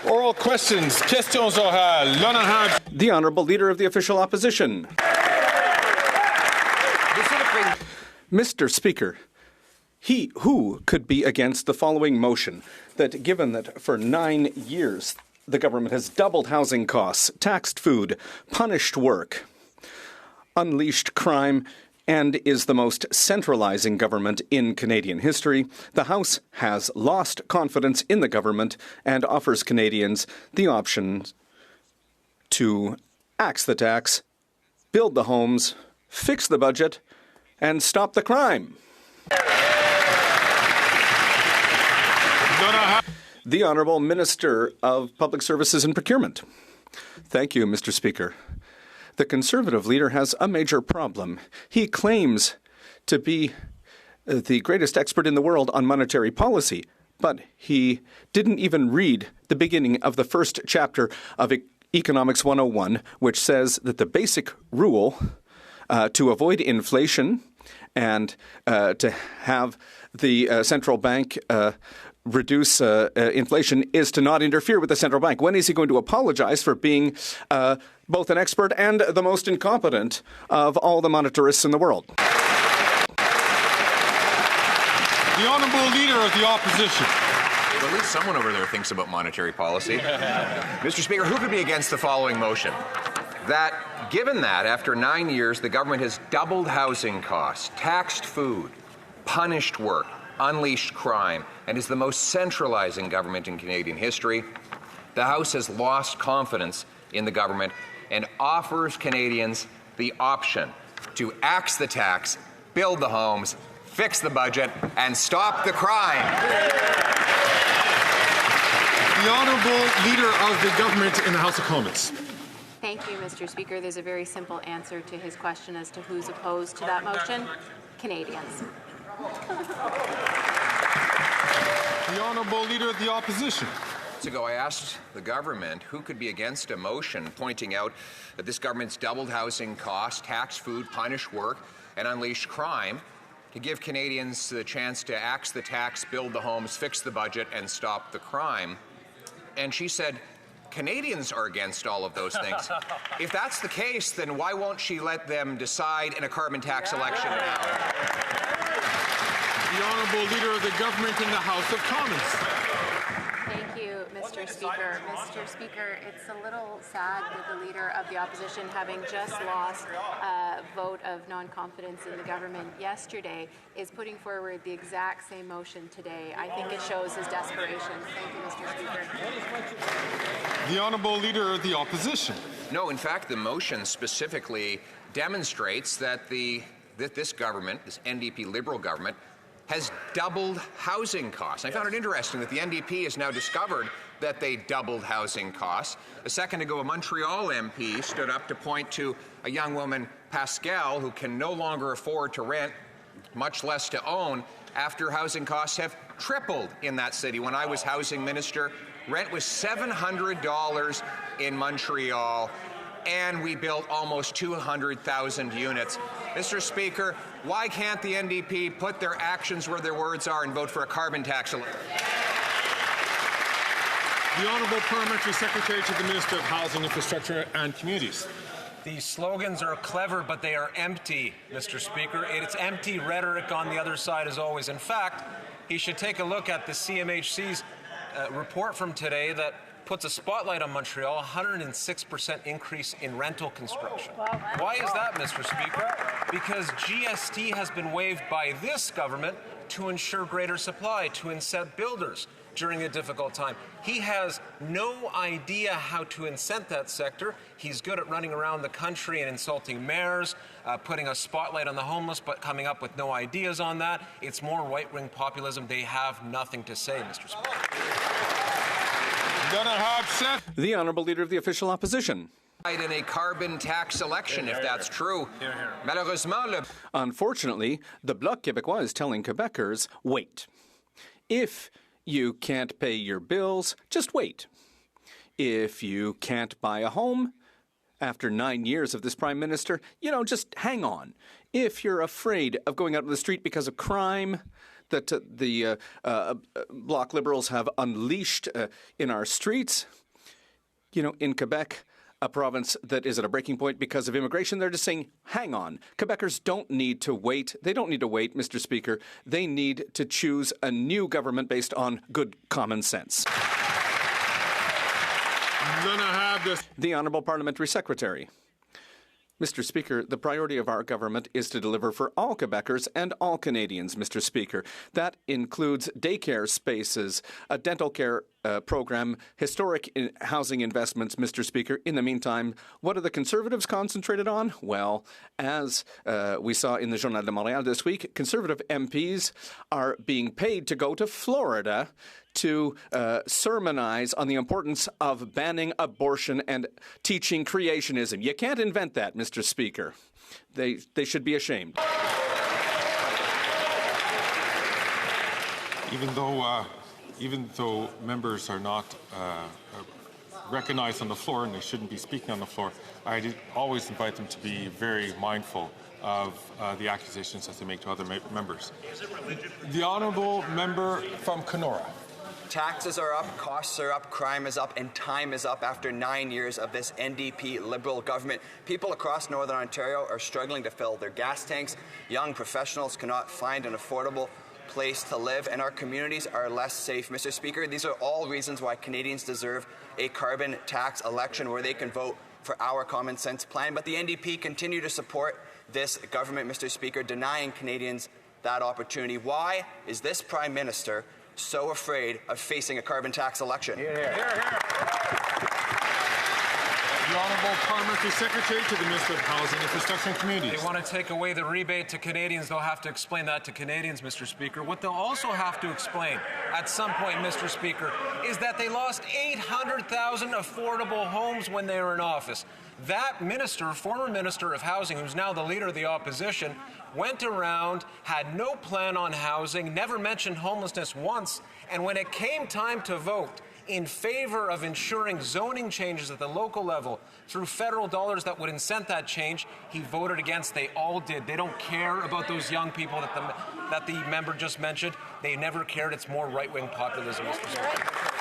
Oral questions. Questions orales. L'honorable. The Honourable Leader of the Official Opposition. Mr. Speaker, who could be against the following motion that given that for 9 years the government has doubled housing costs, taxed food, punished work, unleashed crime, and is the most centralizing government in Canadian history, the House has lost confidence in the government and offers Canadians the option to axe the tax, build the homes, fix the budget, and stop the crime. The Honourable Minister of Public Services and Procurement. Thank you, Mr. Speaker. The Conservative leader has a major problem. He claims to be the greatest expert in the world on monetary policy, but he didn't even read the beginning of the first chapter of Economics 101, which says that the basic rule to avoid inflation and to have the central bank reduce inflation is to not interfere with the central bank. When is he going to apologize for being both an expert and the most incompetent of all the monetarists in the world? The Honourable Leader of the Opposition. Well, at least someone over there thinks about monetary policy. Mr. Speaker, who could be against the following motion? That, given that, after 9 years, the government has doubled housing costs, taxed food, punished work, unleashed crime, and is the most centralizing government in Canadian history, the House has lost confidence in the government and offers Canadians the option to axe the tax, build the homes, fix the budget, and stop the crime. The Honourable Leader of the Government in the House of Commons. Thank you, Mr. Speaker. There's a very simple answer to his question as to who's opposed to that motion. Canadians. The Honourable Leader of the Opposition. Ago, I asked the government who could be against a motion pointing out that this government's doubled housing costs, taxed food, punished work, and unleashed crime to give Canadians the chance to axe the tax, build the homes, fix the budget, and stop the crime. And she said, Canadians are against all of those things. If that's the case, then why won't she let them decide in a carbon tax election now? The Honourable Leader of the Government in the House of Commons. Thank you, Mr. Speaker. Mr. Speaker, it's a little sad that the Leader of the Opposition, having just lost a vote of non-confidence in the government yesterday, is putting forward the exact same motion today. I think it shows his desperation. Thank you, Mr. Speaker. The Honourable Leader of the Opposition. No, in fact, the motion specifically demonstrates that this government, this NDP Liberal government, has doubled housing costs. I found it interesting that the NDP has now discovered that they doubled housing costs. A second ago, a Montreal MP stood up to point to a young woman, Pascal, who can no longer afford to rent, much less to own, after housing costs have tripled in that city. When I was housing minister, rent was $700 in Montreal, and we built almost 200,000 units. Mr. Speaker, why can't the NDP put their actions where their words are and vote for a carbon tax? The Honourable Parliamentary Secretary to the Minister of Housing, Infrastructure and Communities. The slogans are clever, but they are empty, Mr. Speaker. It's empty rhetoric on the other side as always. In fact, he should take a look at the CMHC's report from today that puts a spotlight on Montreal, 106% increase in rental construction. Why is that, Mr. Speaker? Because GST has been waived by this government to ensure greater supply, to incent builders during a difficult time. He has no idea how to incent that sector. He's good at running around the country and insulting mayors, putting a spotlight on the homeless, but coming up with no ideas on that. It's more right-wing populism. They have nothing to say, Mr. Speaker. The Honourable Leader of the Official Opposition. In a carbon tax election, if that's true. Unfortunately, the Bloc Québécois is telling Quebecers, wait. If you can't pay your bills, just wait. If you can't buy a home, after 9 years of this Prime Minister, just hang on. If you're afraid of going out on the street because of crime, that the Bloc Liberals have unleashed in our streets. You know, in Quebec, a province that is at a breaking point because of immigration, they're just saying, hang on. Quebecers don't need to wait. They don't need to wait, Mr. Speaker. They need to choose a new government based on good common sense. Then I have this. The Honourable Parliamentary Secretary. Mr. Speaker, the priority of our government is to deliver for all Quebecers and all Canadians, Mr. Speaker. That includes daycare spaces, a dental care program, historic housing investments, Mr. Speaker. In the meantime, what are the Conservatives concentrated on? Well, as we saw in the Journal de Montréal this week, Conservative MPs are being paid to go to Florida to sermonize on the importance of banning abortion and teaching creationism. You can't invent that, Mr. Speaker. They should be ashamed. Even though members are not recognized on the floor and they shouldn't be speaking on the floor, I always invite them to be very mindful of the accusations that they make to other members. The honourable member from Kenora. Taxes are up, costs are up, crime is up, and time is up after 9 years of this NDP Liberal government. People across Northern Ontario are struggling to fill their gas tanks. Young professionals cannot find an affordable place to live, and our communities are less safe. Mr. Speaker, these are all reasons why Canadians deserve a carbon tax election where they can vote for our common sense plan. But the NDP continue to support this government, Mr. Speaker, denying Canadians that opportunity. Why is this Prime Minister so afraid of facing a carbon tax election? The Honourable Parliamentary Secretary to the Minister of Housing, Infrastructure and Communities. They want to take away the rebate to Canadians. They'll have to explain that to Canadians, Mr. Speaker. What they'll also have to explain at some point, Mr. Speaker, is that they lost 800,000 affordable homes when they were in office. That minister, former Minister of Housing, who's now the leader of the opposition, went around, had no plan on housing, never mentioned homelessness once, and when it came time to vote in favor of ensuring zoning changes at the local level through federal dollars that would incent that change, he voted against. They all did. They don't care about those young people that the member just mentioned. They never cared. It's more right-wing populism, Mr. Speaker.